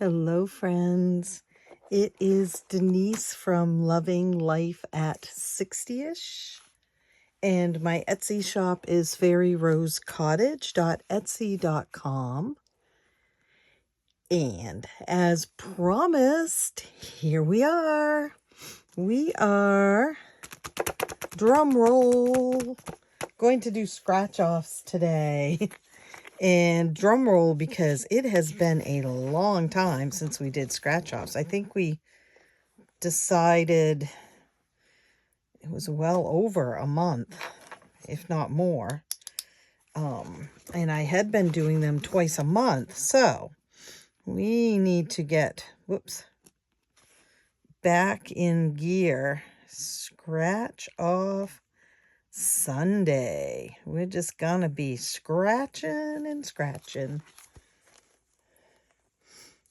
Hello, friends. It is Denise from Loving Life at 60ish. And my Etsy shop is fairyrosecottage.etsy.com. And as promised, here we are. We are, drum roll, going to do scratch-offs today. And drum roll, because it has been a long time since we did scratch-offs. I think we decided it was well over a month, if not more. And I had been doing them twice a month. So we need to get, back in gear. Scratch off Sunday. We're just gonna be scratching and scratching.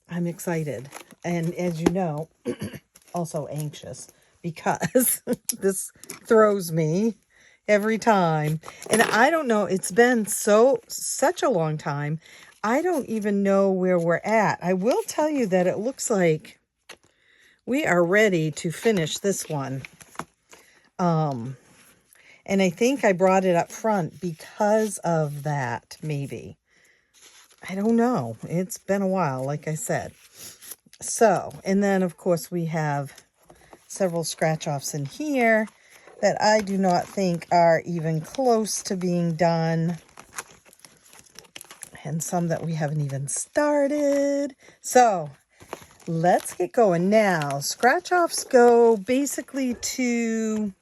I'm excited, and as you know, also anxious, because this throws me every time. And I don't know, it's been such a long time. I don't even know where we're at. I will tell you that it looks like we are ready to finish this one. And I think I brought it up front because of that, maybe. I don't know. It's been a while, like I said. So, and then, of course, we have several scratch-offs in here that I do not think are even close to being done. And some that we haven't even started. So, let's get going now. Scratch-offs go basically to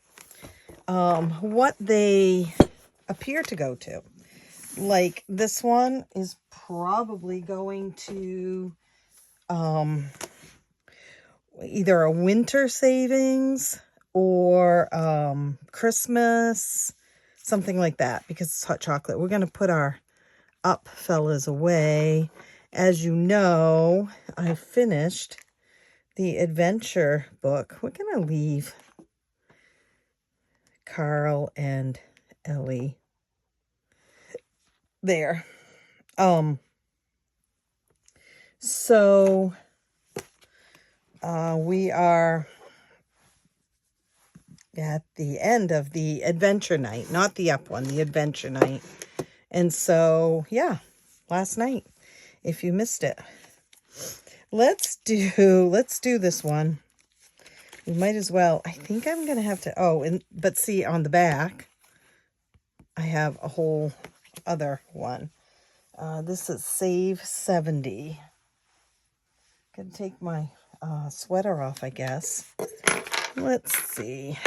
what they appear to go to. Like this one is probably going to either a winter savings or Christmas, something like that, because it's hot chocolate. We're going to put our up fellas away. As you know, I finished the adventure book. We're going to leave Carl and Ellie there. So we are at the end of the adventure night, not the up one, the adventure night. And so, yeah, last night, if you missed it, let's do this one. We might as well. I think I'm going to have to, but see on the back, I have a whole other one. This is Save 70. Gonna take my sweater off, I guess. Let's see.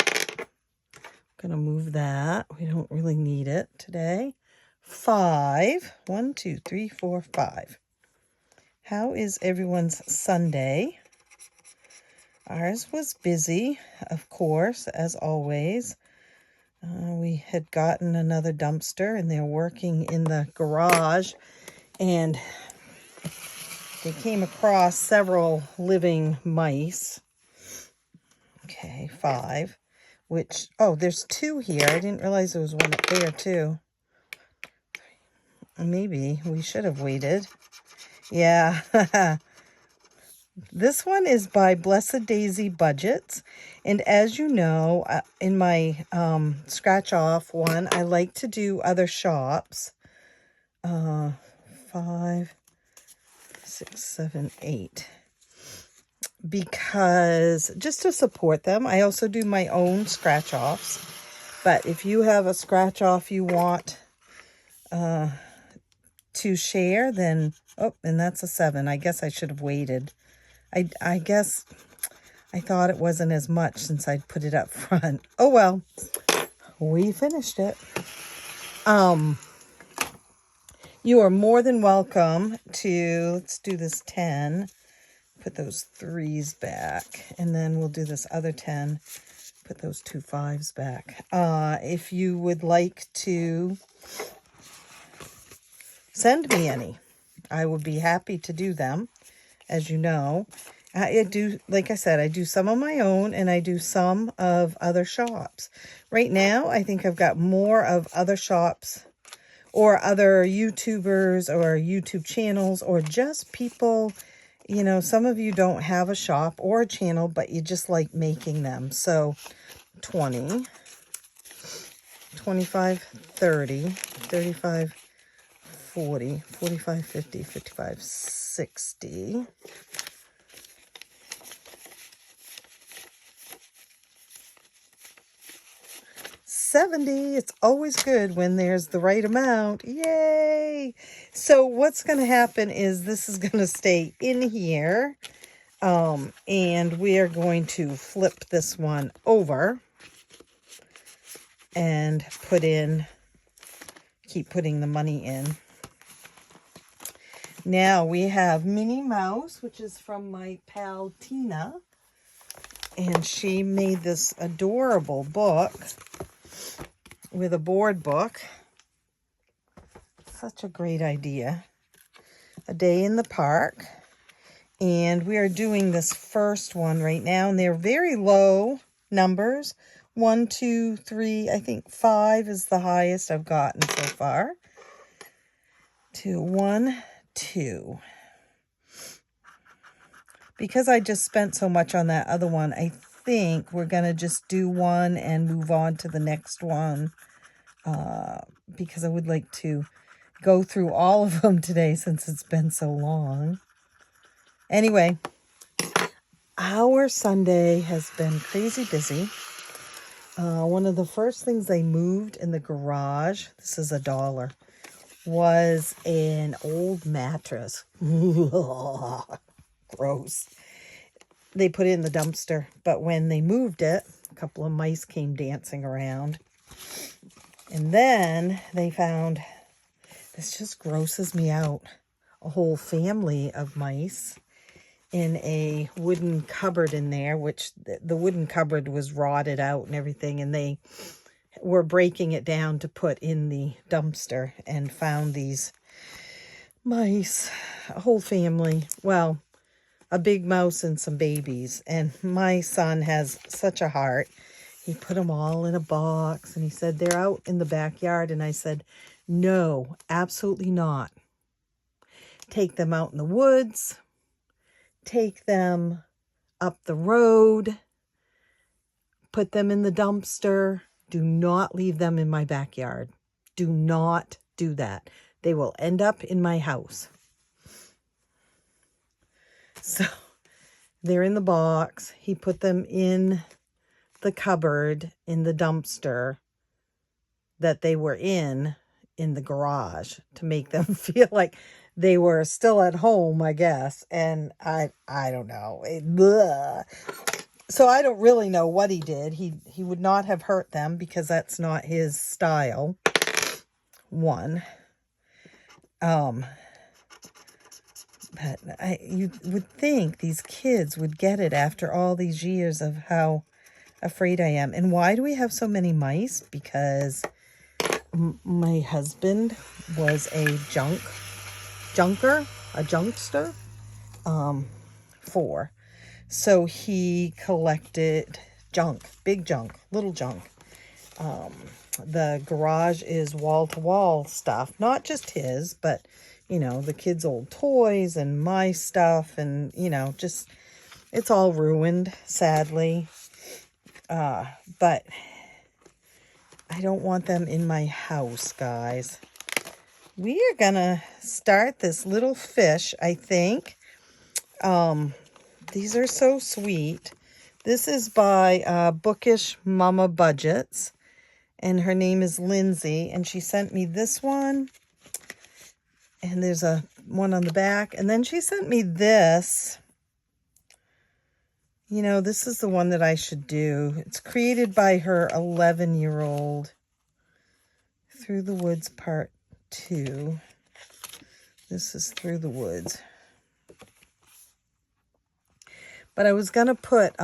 Gonna move that. We don't really need it today. 5. 1, 2, 3, 4, 5. How is everyone's Sunday? Ours was busy, of course, as always. We had gotten another dumpster, and they're working in the garage, and they came across several living mice. Okay, 5, which, there's 2 here. I didn't realize there was one up there, too. Maybe we should have waited. Yeah. This one is by Blessed Daisy Budgets. And as you know, in my scratch off one, I like to do other shops. 5, 6, 7, 8. Because just to support them, I also do my own scratch offs. But if you have a scratch off you want to share, then, and that's a 7. I guess I should have waited. I guess I thought it wasn't as much since I'd put it up front. Oh, well, we finished it. You are more than welcome to, let's do this 10, put those 3s back, and then we'll do this other 10, put those 2 5s back. If you would like to send me any, I would be happy to do them. As you know, I do, like I said, I do some of my own and I do some of other shops. Right now, I think I've got more of other shops or other YouTubers or YouTube channels or just people You know, some of you don't have a shop or a channel, but you just like making them. So 20, 25, 30, 35, 40, 45, 50, 55, 60. 70. It's always good when there's the right amount. Yay! So what's going to happen is this is going to stay in here. And we are going to flip this one over and keep putting the money in. Now we have Minnie Mouse, which is from my pal Tina. And she made this adorable book with a board book. Such a great idea. A Day in the Park. And we are doing this first one right now. And they're very low numbers. 1, 2, 3, I think 5 is the highest I've gotten so far. 2, 1, 2. Because I just spent so much on that other one, I think we're going to just do one and move on to the next one. Because I would like to go through all of them today since it's been so long. Anyway, our Sunday has been crazy busy. One of the first things they moved in the garage, this is $1, was an old mattress. Gross. They put it in the dumpster, but when they moved it, a couple of mice came dancing around. And then they found, this just grosses me out, a whole family of mice in a wooden cupboard in there, which the wooden cupboard was rotted out and everything, and they were breaking it down to put in the dumpster and found these mice, a whole family. Well, a big mouse and some babies. And my son has such a heart. He put them all in a box and he said, they're out in the backyard. And I said, no, absolutely not. Take them out in the woods. Take them up the road. Put them in the dumpster. Do not leave them in my backyard. Do not do that. They will end up in my house. So they're in the box. He put them in the cupboard in the dumpster that they were in the garage to make them feel like they were still at home, I guess. And I don't know. So I don't really know what he did. He would not have hurt them because that's not his style. One. But you would think these kids would get it after all these years of how afraid I am. And why do we have so many mice? Because my husband was a junkster, 4. So he collected junk, big junk, little junk. The garage is wall-to-wall stuff, not just his, but, you know, the kids' old toys and my stuff and, you know, just, it's all ruined, sadly. But I don't want them in my house, guys. We are going to start this little fish, I think. These are so sweet. This is by Bookish Mama Budgets. And her name is Lindsay. And she sent me this one. And there's a one on the back. And then she sent me this. You know, this is the one that I should do. It's created by her 11-year-old. Through the Woods Part 2. This is Through the Woods. But I was going to put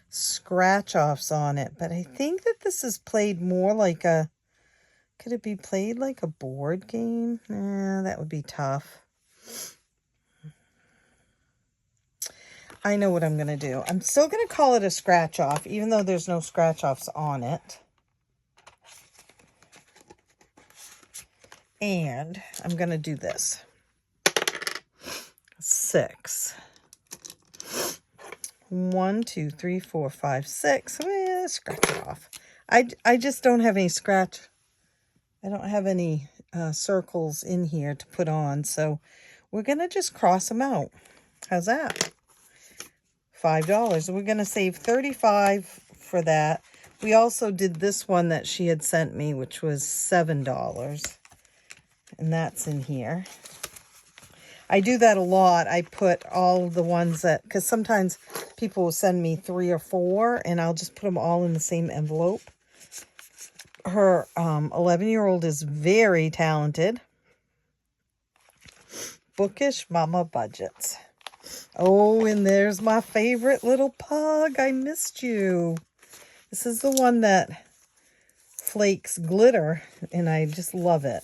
scratch-offs on it. But I think that this is played more like a... Could it be played like a board game? Nah, that would be tough. I know what I'm going to do. I'm still going to call it a scratch-off, even though there's no scratch-offs on it. And I'm going to do this. 6. 1, 2, 3, 4, 5, 6. Scratch it off. I just don't have any scratch. I don't have any circles in here to put on, so we're going to just cross them out. How's that? $5. We're going to save $35 for that. We also did this one that she had sent me, which was $7. And that's in here. I do that a lot. I put all of the ones that, because sometimes people will send me 3 or 4, and I'll just put them all in the same envelope. Her 11-year-old is very talented. Bookish Mama Budgets. Oh, and there's my favorite little pug. I missed you. This is the one that flakes glitter, and I just love it.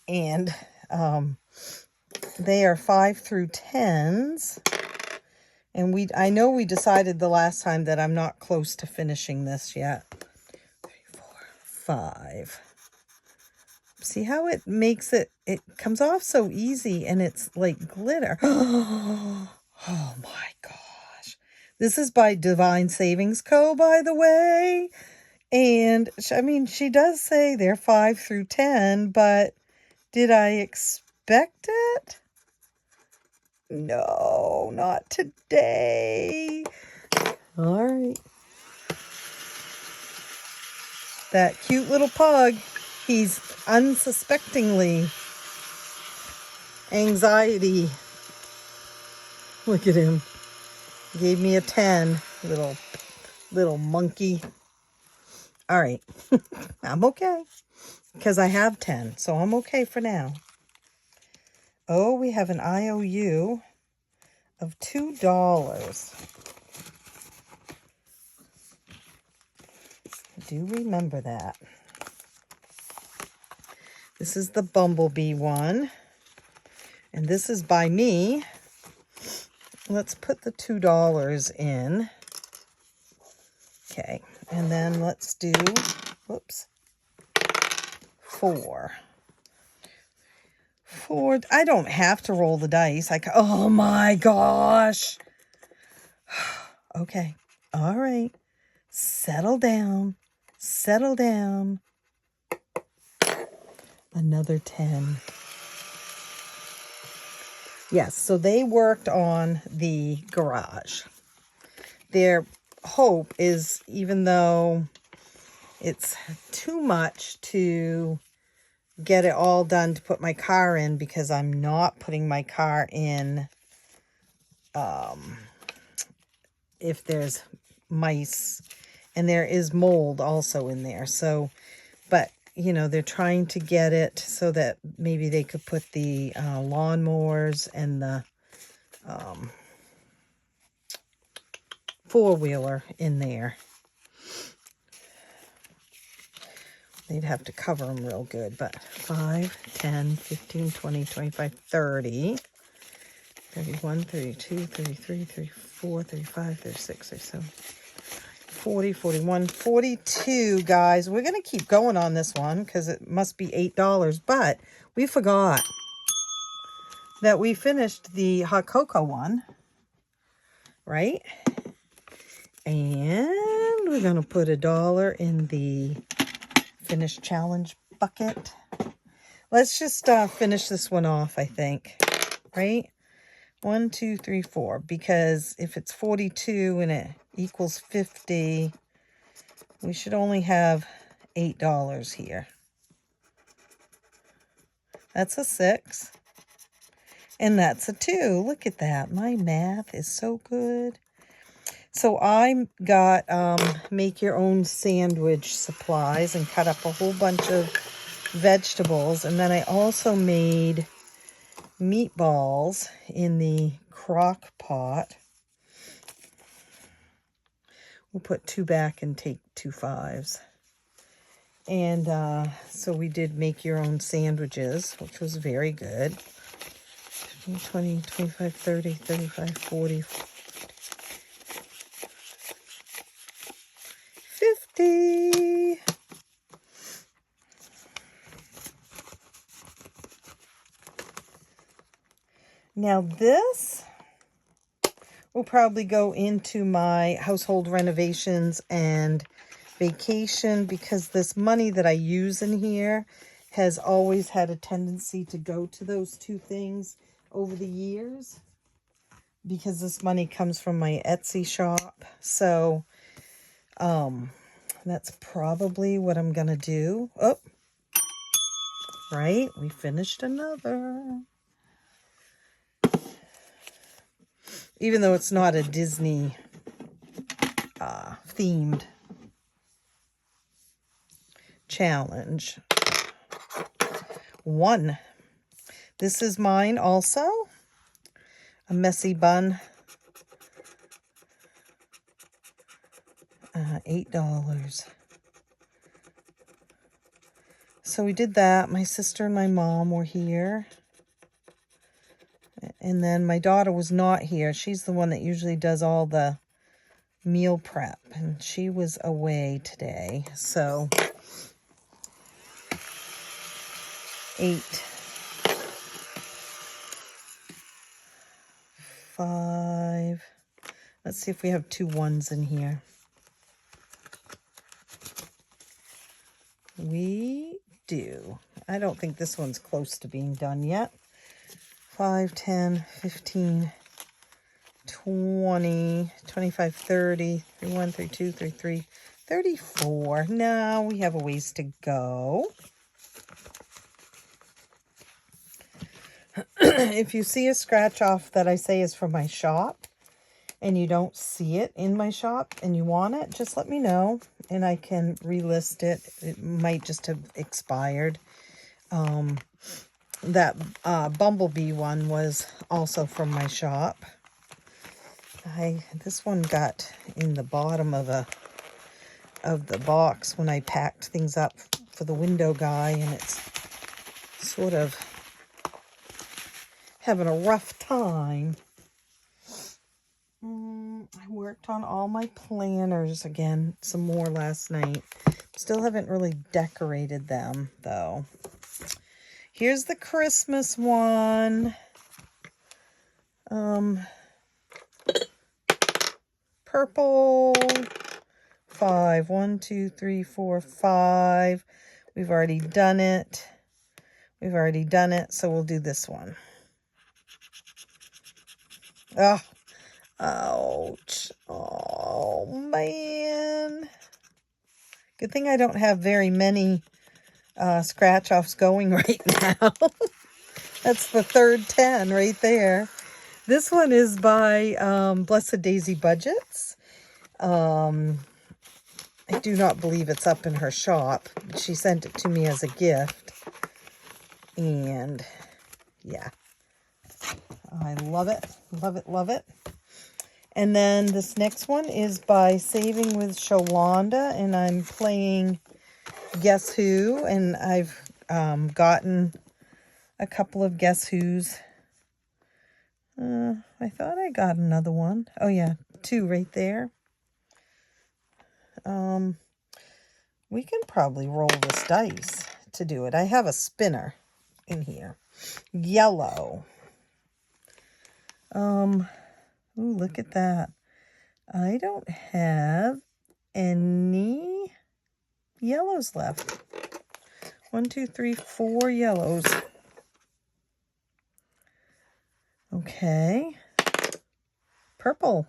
And they are 5 through 10s. And I know we decided the last time that I'm not close to finishing this yet. 3, 4, 5. See how it makes it comes off so easy, and it's like glitter. Oh my gosh. This is by Divine Savings Co., by the way. And I mean, she does say they're 5 through 10, but did I expect it? No, not today. All right. That cute little pug, he's unsuspectingly anxiety. Look at him. Gave me a 10, little monkey. All right. I'm okay because I have 10, so I'm okay for now. Oh, we have an IOU of $2. I do remember that. This is the Bumblebee one, and this is by me. Let's put the $2 in. Okay, and then let's do, whoops, 4. 4. I don't have to roll the dice. Oh my gosh. Okay, all right. Settle down. Settle down. Another 10. Yes, so they worked on the garage. Their hope is, even though it's too much to get it all done to put my car in, because I'm not putting my car in if there's mice, and there is mold also in there. So, but you know, they're trying to get it so that maybe they could put the lawnmowers and the four-wheeler in there. They'd have to cover them real good, but 5, 10, 15, 20, 25, 30, 31, 32, 33, 34, 35, 36, 37, 40, 41, 42, guys. We're going to keep going on this one because it must be $8, but we forgot that we finished the hot cocoa one, right? And we're going to put $1 in the finish challenge bucket. Let's just finish this one off, I think, right? 1, 2, 3, 4, because if it's 42 and it equals 50, we should only have $8 here. That's a 6, and that's a 2. Look at that. My math is so good. So I got make your own sandwich supplies and cut up a whole bunch of vegetables, and then I also made meatballs in the crock pot. We'll put 2 back and take 2 5s. And so we did make your own sandwiches, which was very good. 15, 20, 25, 30, 35, 40, 50. Now this will probably go into my household renovations and vacation, because this money that I use in here has always had a tendency to go to those two things over the years, because this money comes from my Etsy shop. So that's probably what I'm gonna do. Oh, right, we finished another. Even though it's not a Disney themed challenge. One. This is mine also. A messy bun. $8. So we did that. My sister and my mom were here. And then my daughter was not here. She's the one that usually does all the meal prep. And she was away today. So 8. 5. Let's see if we have 2 ones in here. We do. I don't think this one's close to being done yet. 5, 10, 15, 20, 25, 30, 31, 32, 33, 34. Now we have a ways to go. If you see a scratch off that I say is from my shop and you don't see it in my shop and you want it, just let me know and I can relist it. It might just have expired. That bumblebee one was also from my shop. This one got in the bottom of the box when I packed things up for the window guy, and it's sort of having a rough time. I worked on all my planners again, some more last night. Still haven't really decorated them though. Here's the Christmas one. Purple. 5. 1, 2, 3, 4, 5. We've already done it. So we'll do this one. Oh, ouch. Oh, man. Good thing I don't have very many scratch-offs going right now. That's the third 10 right there. This one is by Blessed Daisy Budgets. I do not believe it's up in her shop. She sent it to me as a gift. And yeah, I love it. Love it, love it. And then this next one is by Saving with Sholanda, and I'm playing Guess Who, and I've gotten a couple of Guess Who's. I thought I got another one. Oh yeah, 2 right there. We can probably roll this dice to do it. I have a spinner in here. Yellow. Ooh, look at that. I don't have any yellows left. 1, 2, 3, 4 yellows. Okay. Purple.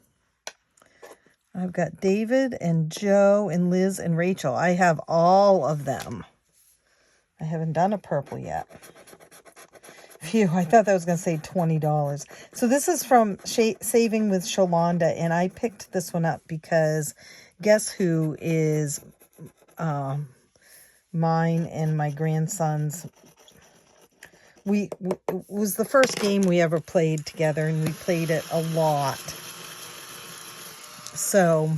I've got David and Joe and Liz and Rachel. I have all of them. I haven't done a purple yet. Phew, I thought that was going to say $20. So this is from Saving with Sholanda, and I picked this one up because Guess Who is mine and my grandson's. It was the first game we ever played together, and we played it a lot. So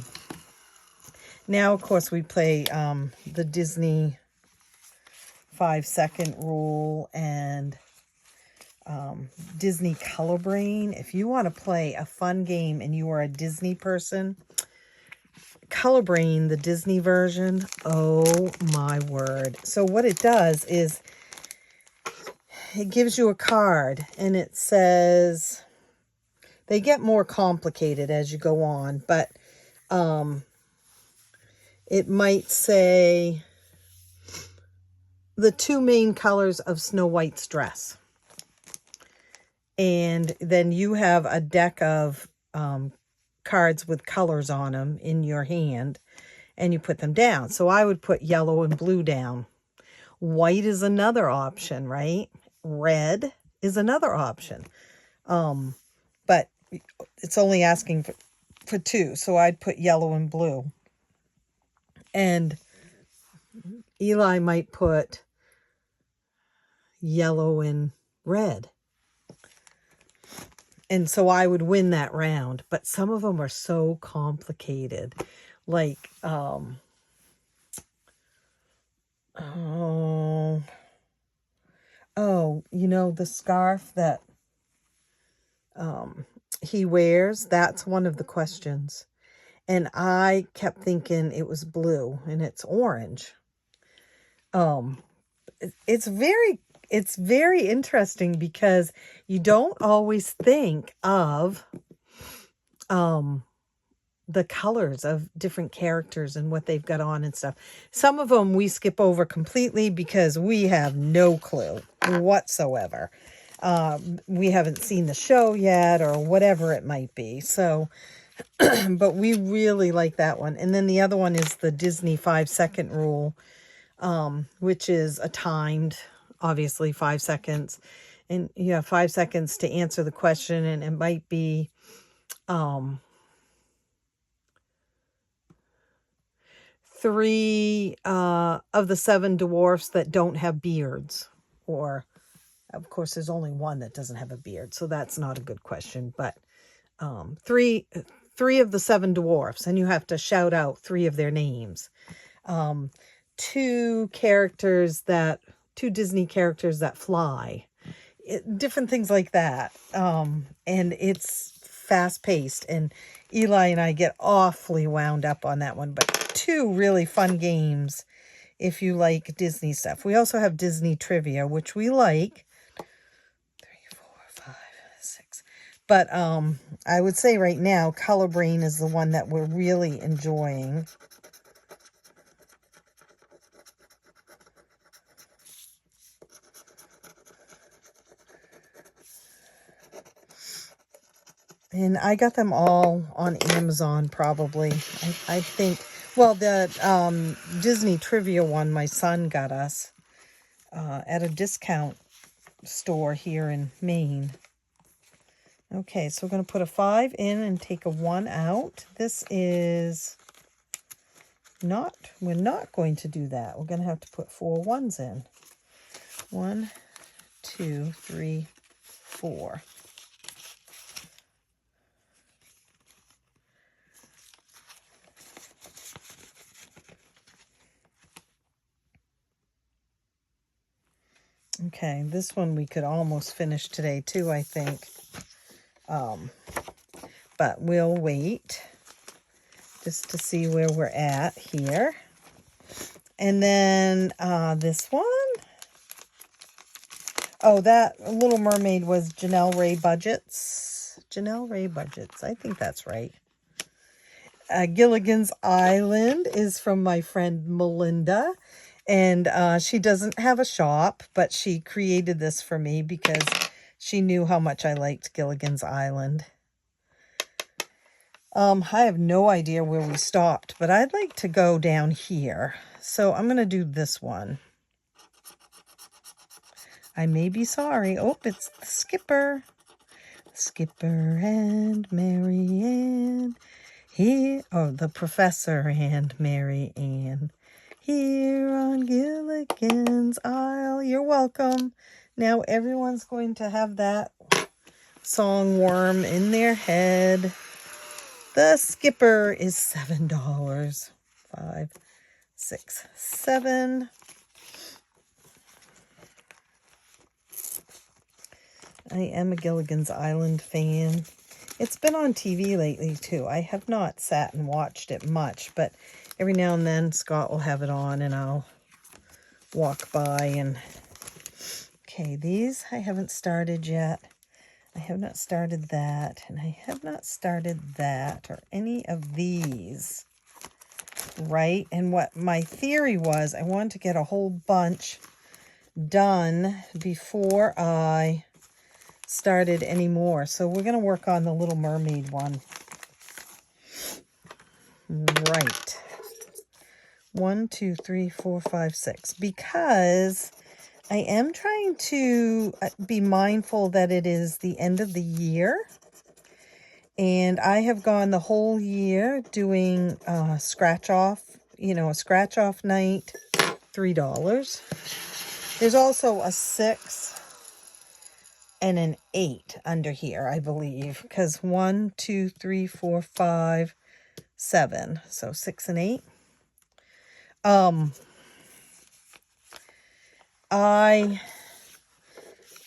now, of course, we play the Disney 5-second rule and Disney Color Brain. If you want to play a fun game and you are a Disney person, Color Brain, the Disney version, oh my word. So what it does is it gives you a card, and it says, they get more complicated as you go on, but it might say the 2 main colors of Snow White's dress. And then you have a deck of cards with colors on them in your hand, and you put them down. So I would put yellow and blue down. White is another option, right? Red is another option. But it's only asking for 2, so I'd put yellow and blue. And Eli might put yellow and red. And so I would win that round. But some of them are so complicated. Like, you know, the scarf that he wears, that's one of the questions. And I kept thinking it was blue, and it's orange. It's very interesting because you don't always think of the colors of different characters and what they've got on and stuff. Some of them we skip over completely because we have no clue whatsoever. We haven't seen the show yet or whatever it might be. So, but we really like that one. And then the other one is the Disney 5-second rule, which is a timed, obviously 5 seconds. And you have 5 seconds to answer the question, and it might be, 3 of the 7 dwarfs that don't have beards. Or, of course, there's only one that doesn't have a beard, so that's not a good question. But 3 of the 7 dwarfs, and you have to shout out 3 of their names. 2 Disney characters that fly. Different things like that. And it's fast-paced, and Eli and I get awfully wound up on that one. But 2 really fun games if you like Disney stuff. We also have Disney trivia, which we like. 3, 4, 5, 6. But I would say right now, Color Brain is the one that we're really enjoying. And I got them all on Amazon, probably. I think, well, the Disney trivia one my son got us at a discount store here in Maine. Okay, so we're going to put a 5 in and take a 1 out. This is not, we're not going to do that. We're going to have to put 4 1s in. 1, 2, 3, 4. Okay, this one we could almost finish today too, I think. But we'll wait just to see where we're at here. And then this one. Oh, that Little Mermaid was Janelle Ray Budgets. Janelle Ray Budgets. I think that's right. Gilligan's Island is from my friend Melinda. And she doesn't have a shop, but she created this for me because she knew how much I liked Gilligan's Island. I have no idea where we stopped, but I'd like to go down here. So I'm going to do this one. I may be sorry. Oh, it's the Skipper. Skipper and Mary Ann. Here, oh, the Professor and Mary Ann. Here on Gilligan's Isle. You're welcome. Now everyone's going to have that song worm in their head. The Skipper is $7. 5, 6, 7. I am a Gilligan's Island fan. It's been on TV lately too. I have not sat and watched it much, but every now and then Scott will have it on and I'll walk by and... Okay, these I haven't started yet. I have not started that, and I have not started that or any of these, right? And what my theory was, I wanted to get a whole bunch done before I started any more. So we're going to work on the Little Mermaid one. Right. 1, 2, 3, 4, 5, 6. Because I am trying to be mindful that it is the end of the year. And I have gone the whole year doing scratch off, a scratch off night, $3. There's also a 6 and an 8 under here, I believe. Because 1, 2, 3, 4, 5, 7. So 6 and 8.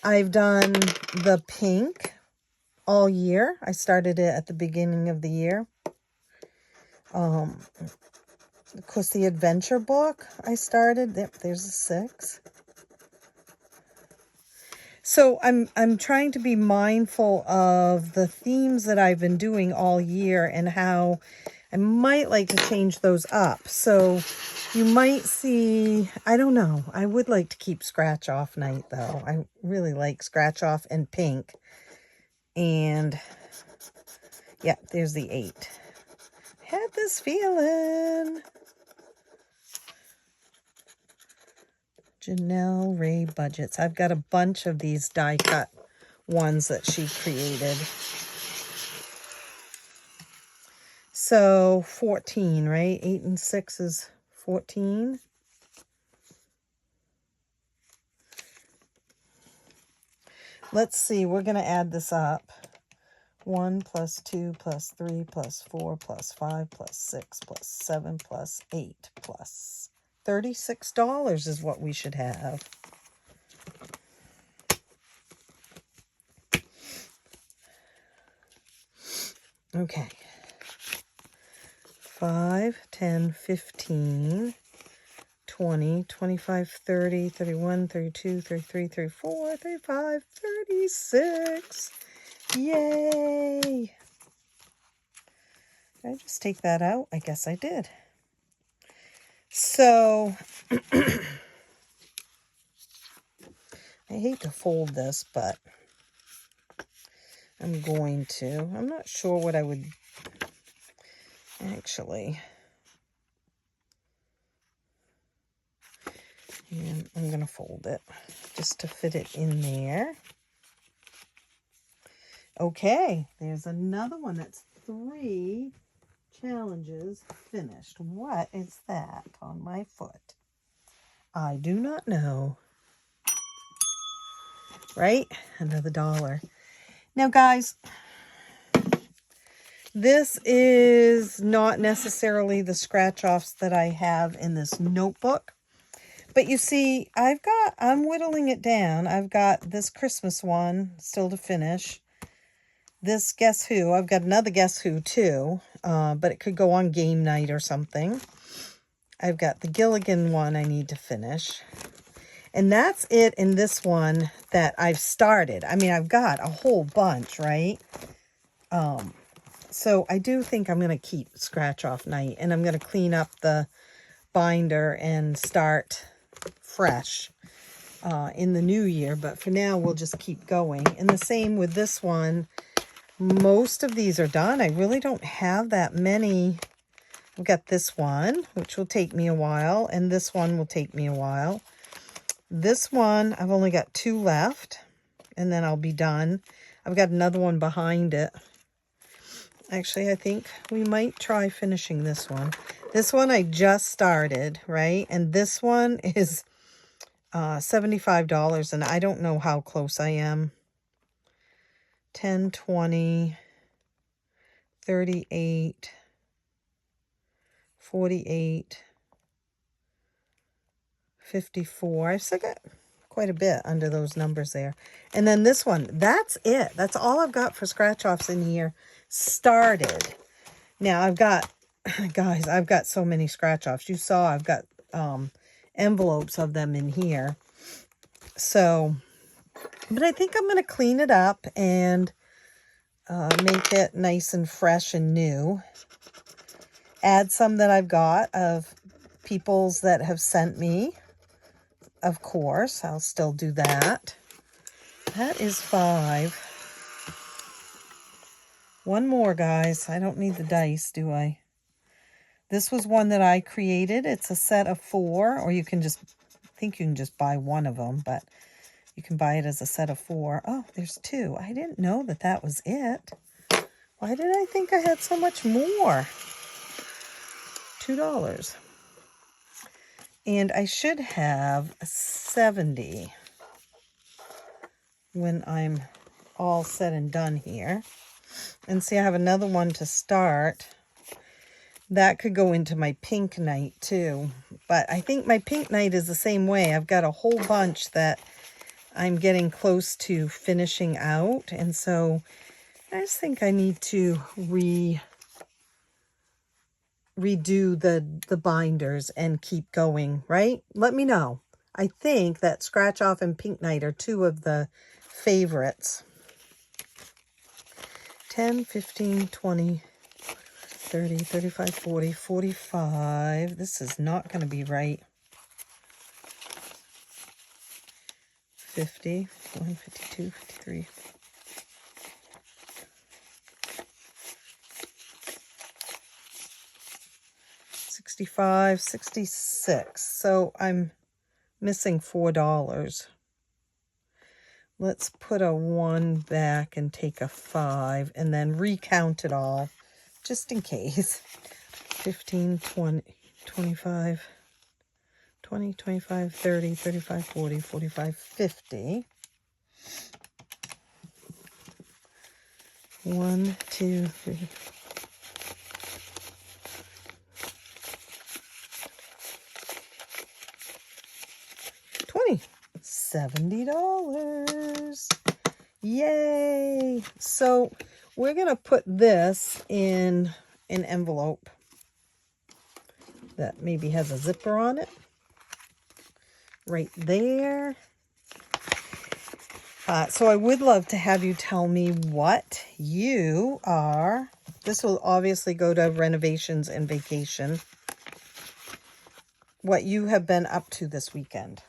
I've done the pink all year. I started it at the beginning of the year. Of course, the adventure book I started. Yep, there's a 6. So I'm trying to be mindful of the themes that I've been doing all year and how I might like to change those up. So you might see, I don't know. I would like to keep scratch off night though. I really like scratch off and pink. And yeah, there's the 8. Had this feeling. Janelle Ray Budgets. I've got a bunch of these die cut ones that she created. So 14, right? 8 and 6 is 14. Let's see. We're going to add this up. 1 plus 2 plus 3 plus 4 plus 5 plus 6 plus 7 plus 8 plus $36 is what we should have. Okay. 5, 10, 15, 20, 25, 30, 31, 32, 33, 34, 35, 36. Yay! Did I just take that out? I guess I did. So, I hate to fold this, but I'm going to. I'm not sure what I would actually. And I'm going to fold it just to fit it in there. Okay, there's another one that's 3 challenges finished. What is that on my foot? I do not know. Right? Another $1. Now, guys, this is not necessarily the scratch-offs that I have in this notebook. But you see, I'm whittling it down. I've got this Christmas one still to finish. This Guess Who. I've got another Guess Who too, but it could go on game night or something. I've got the Gilligan one I need to finish. And that's it in this one that I've started. I mean, I've got a whole bunch, right? So I do think I'm going to keep scratch off night. And I'm going to clean up the binder and start fresh in the new year. But for now, we'll just keep going. And the same with this one. Most of these are done. I really don't have that many. I've got this one, which will take me a while. And this one will take me a while. This one, I've only got 2 left. And then I'll be done. I've got another one behind it. Actually, I think we might try finishing this one. This one I just started, right? And this one is $75. And I don't know how close I am. 10, 20, 38, 48, 54. I've still got quite a bit under those numbers there. And then this one, that's it. That's all I've got for scratch-offs in here. Started. Now, I've got, guys, I've got so many scratch-offs. You saw I've got envelopes of them in here. So, But I think I'm going to clean it up and make it nice and fresh and new. Add some that I've got of people's that have sent me. Of course, I'll still do that. That is 5. One more, guys. I don't need the dice, do I? This was one that I created. It's a set of 4, or you can just, I think you can just buy one of them, but you can buy it as a set of 4. Oh, there's 2. I didn't know that that was it. Why did I think I had so much more? $2. And I should have 70 when I'm all said and done here. And see, I have another one to start. That could go into my pink night too. But I think my pink night is the same way. I've got a whole bunch that I'm getting close to finishing out. And so I just think I need to redo the binders and keep going, right? Let me know. I think that Scratch Off and Pink Night are 2 of the favorites. 10, 15, 20, 30, 35, 40, 45. This is not going to be right. 50, 51, 52, 53. 65, 66. So I'm missing $4. Let's put a 1 back and take a 5 and then recount it all just in case. 15, 20, 25, 20, 25, 30, 35, 40, 45, 50. 1, 2, 3. 20. $70. Yay! So we're going to put this in an envelope that maybe has a zipper on it. Right there. So I would love to have you tell me what you are. This will obviously go to renovations and vacation. What you have been up to this weekend.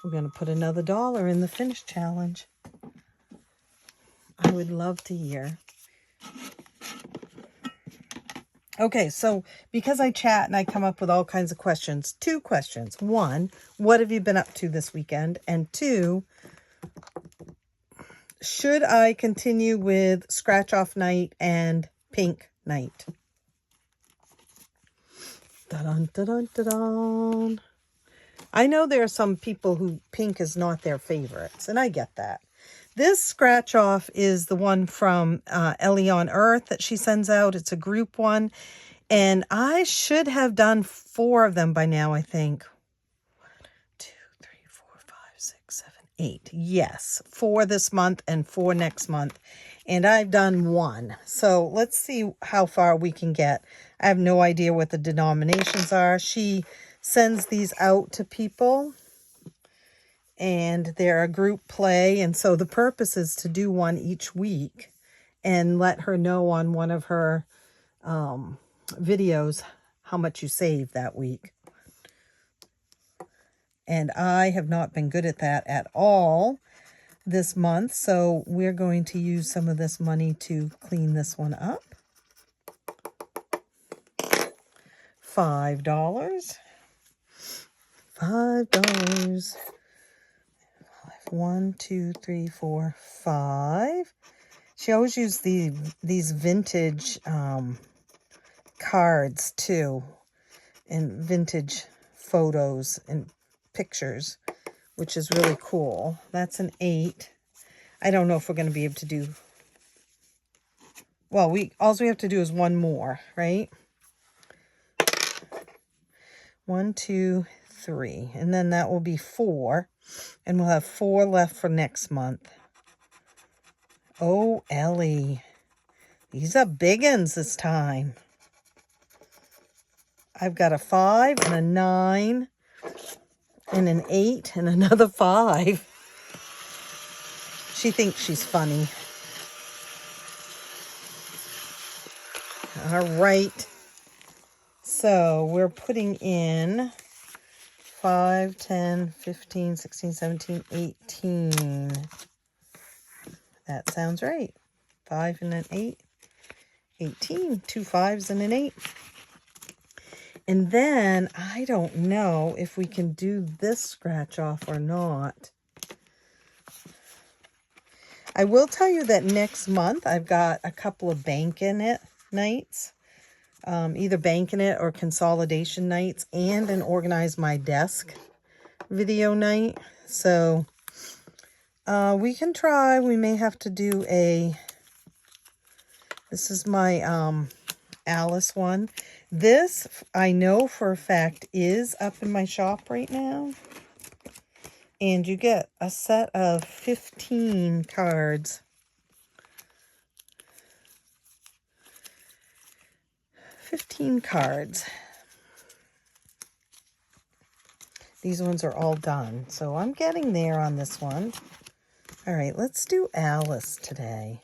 We're going to put another $1 in the finish challenge. I would love to hear. Okay, so because I chat and I come up with all kinds of questions, 2 questions. 1, what have you been up to this weekend? And 2, should I continue with Scratch Off Night and Pink Night? Da-dun, da-dun, da-dun. I know there are some people who pink is not their favorites, and I get that. This Scratch Off is the one from Ellie on Earth that she sends out. It's a group one, and I should have done 4 of them by now, I think. 1, 2, 3, 4, 5, 6, 7, 8. Yes, 4 this month and 4 next month, and I've done 1. So let's see how far we can get. I have no idea what the denominations are. She sends these out to people, and they're a group play, and so the purpose is to do one each week and let her know on one of her videos how much you saved that week. And I have not been good at that at all this month, so we're going to use some of this money to clean this one up. $5. $5. 1, 2, 3, 4, 5. She always used these vintage cards too, and vintage photos and pictures, which is really cool. That's an 8. I don't know if we're going to be able to do. Well, all we have to do is 1 more, right? 1, 2, 3, and then that will be 4. And we'll have 4 left for next month. Oh, Ellie. These are big ones this time. I've got a 5 and a 9 and an 8 and another 5. She thinks she's funny. All right. So we're putting in 5, 10, 15, 16, 17, 18. That sounds right. 5 and an 8. 18. 2 5s and an 8. And then I don't know if we can do this scratch off or not. I will tell you that next month I've got a couple of bank-in it nights, either bank-in it or consolidation nights, and an organize my desk video night. So we can try. We may have to do a, this is my Alice one. This I know for a fact is up in my shop right now. And you get a set of 15 cards. 15 cards. These ones are all done. So I'm getting there on this one. All right, let's do Alice today.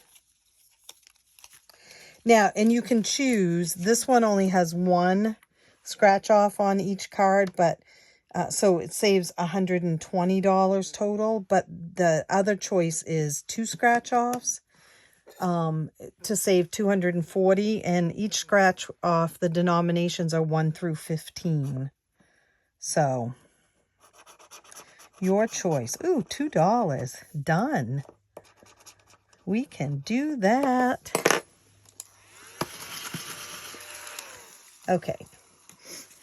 Now, and you can choose. This one only has one scratch off on each card, but so it saves $120 total, but the other choice is 2 scratch offs to save $240, and each scratch off, the denominations are 1 through 15. So your choice. Ooh, $2. Done. We can do that. Okay.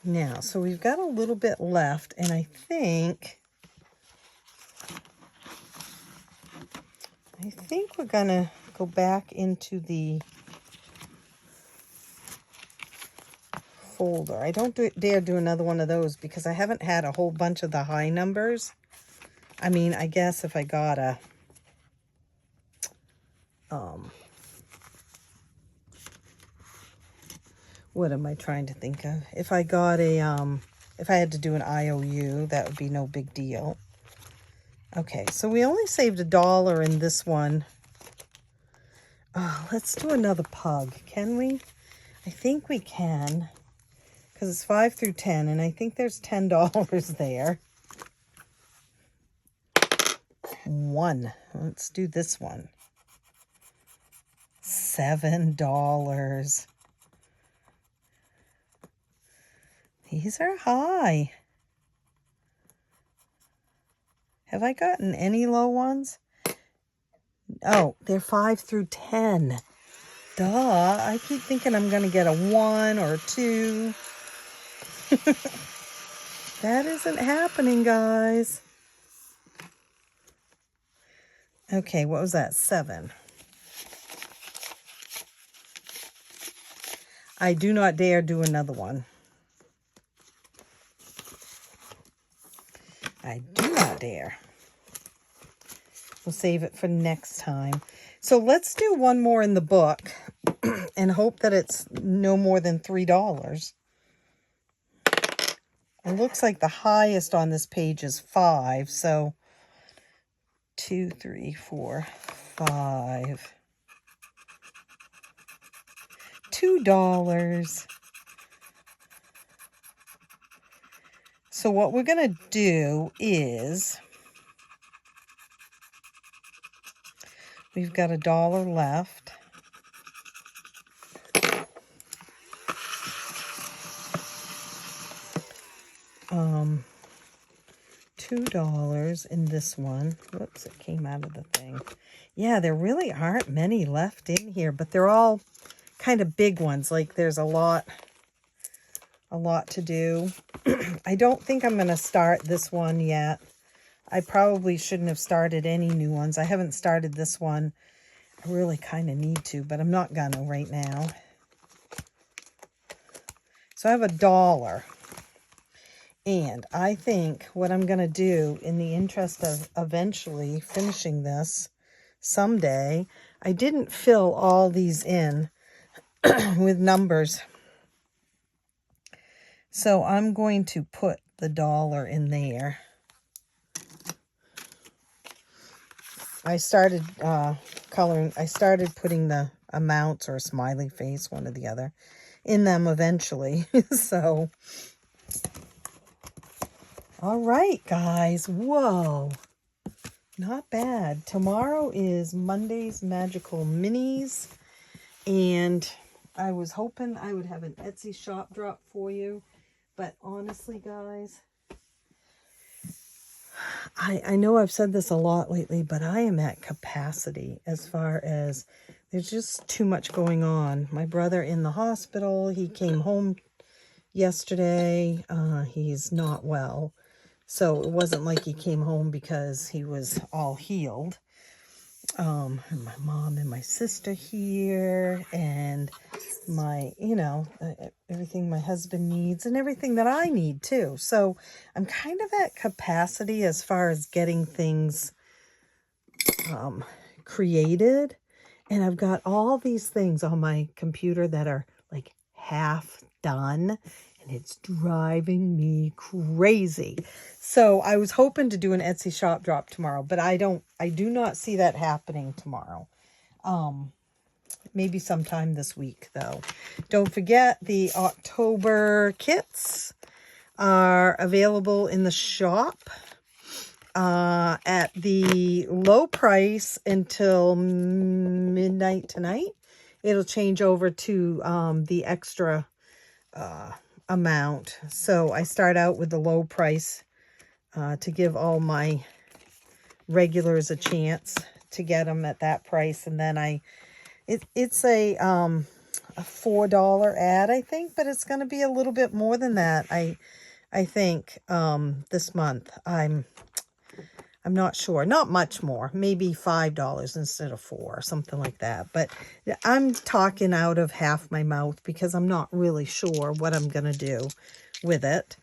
Now, so we've got a little bit left, and I think we're going to go back into the folder. I don't dare do another one of those because I haven't had a whole bunch of the high numbers. I mean, I guess if I got a what am I trying to think of? If I got a, if I had to do an IOU, that would be no big deal. Okay, so we only saved $1 in this one. Oh, let's do another pug. Can we? I think we can. Because it's 5 through 10, and I think there's $10 there. 1. Let's do this one. $7. These are high. Have I gotten any low ones? Oh, they're 5 through 10. Duh, I keep thinking I'm going to get a 1 or a 2. That isn't happening, guys. Okay, what was that? 7. I do not dare do another one. I do not dare. We'll save it for next time. So let's do one more in the book and hope that it's no more than $3. It looks like the highest on this page is 5. So 2, 3, 4, 5. $2. So what we're going to do is, we've got $1 left. $2 in this one. Whoops, it came out of the thing. Yeah, there really aren't many left in here, but they're all kind of big ones. Like there's a lot to do. I don't think I'm going to start this one yet. I probably shouldn't have started any new ones. I haven't started this one. I really kind of need to, but I'm not going to right now. So I have $1. And I think what I'm going to do in the interest of eventually finishing this someday, I didn't fill all these in with numbers. So I'm going to put the dollar in there. I started I started putting the amounts or a smiley face, one or the other, in them eventually. So, all right, guys. Whoa. Not bad. Tomorrow is Monday's Magical Minis. And I was hoping I would have an Etsy shop drop for you. But honestly, guys, I know I've said this a lot lately, but I am at capacity as far as there's just too much going on. My brother in the hospital, he came home yesterday. He's not well. So it wasn't like he came home because he was all healed. And my mom and my sister here, and my, everything my husband needs and everything that I need too. So I'm kind of at capacity as far as getting things created. And I've got all these things on my computer that are like half done, and it's driving me crazy. So I was hoping to do an Etsy shop drop tomorrow, but I do not see that happening tomorrow. Maybe sometime this week though. Don't forget the October kits are available in the shop at the low price until midnight tonight. It'll change over to the extra amount. So I start out with the low price to give all my regulars a chance to get them at that price, and then it's a $4 ad, I think, but it's going to be a little bit more than that. I think this month. I'm not sure. Not much more. Maybe $5 instead of $4, something like that. But I'm talking out of half my mouth because I'm not really sure what I'm going to do with it.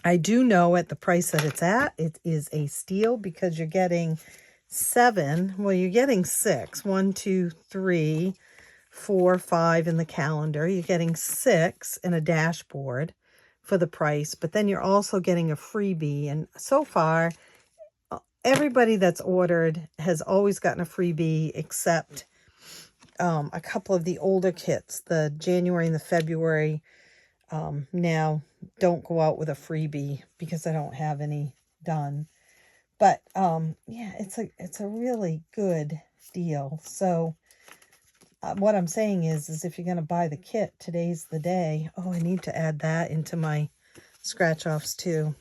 I do know at the price that it's at, it is a steal because you're getting 7. Well, you're getting 6. 1, 2, 3, 4, 5 in the calendar. You're getting 6 in a dashboard for the price, but then you're also getting a freebie. And so far, everybody that's ordered has always gotten a freebie except a couple of the older kits. The January and the February now don't go out with a freebie because I don't have any done. But yeah, it's a really good deal. So what I'm saying is if you're going to buy the kit, today's the day. Oh, I need to add that into my scratch-offs too.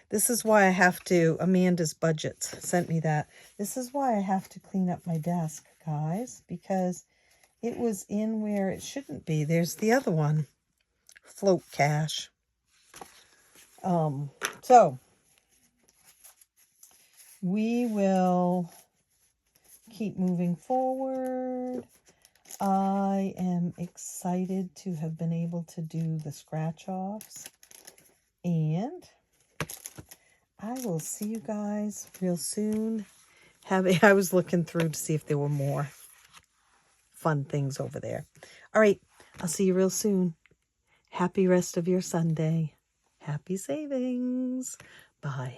This is why I have to, Amanda's Budgets sent me that. This is why I have to clean up my desk, guys, because it was in where it shouldn't be. There's the other one, Float Cash. So we will keep moving forward. I am excited to have been able to do the scratch-offs, and I will see you guys real soon. I was looking through to see if there were more fun things over there. All right, I'll see you real soon. Happy rest of your Sunday. Happy savings. Bye.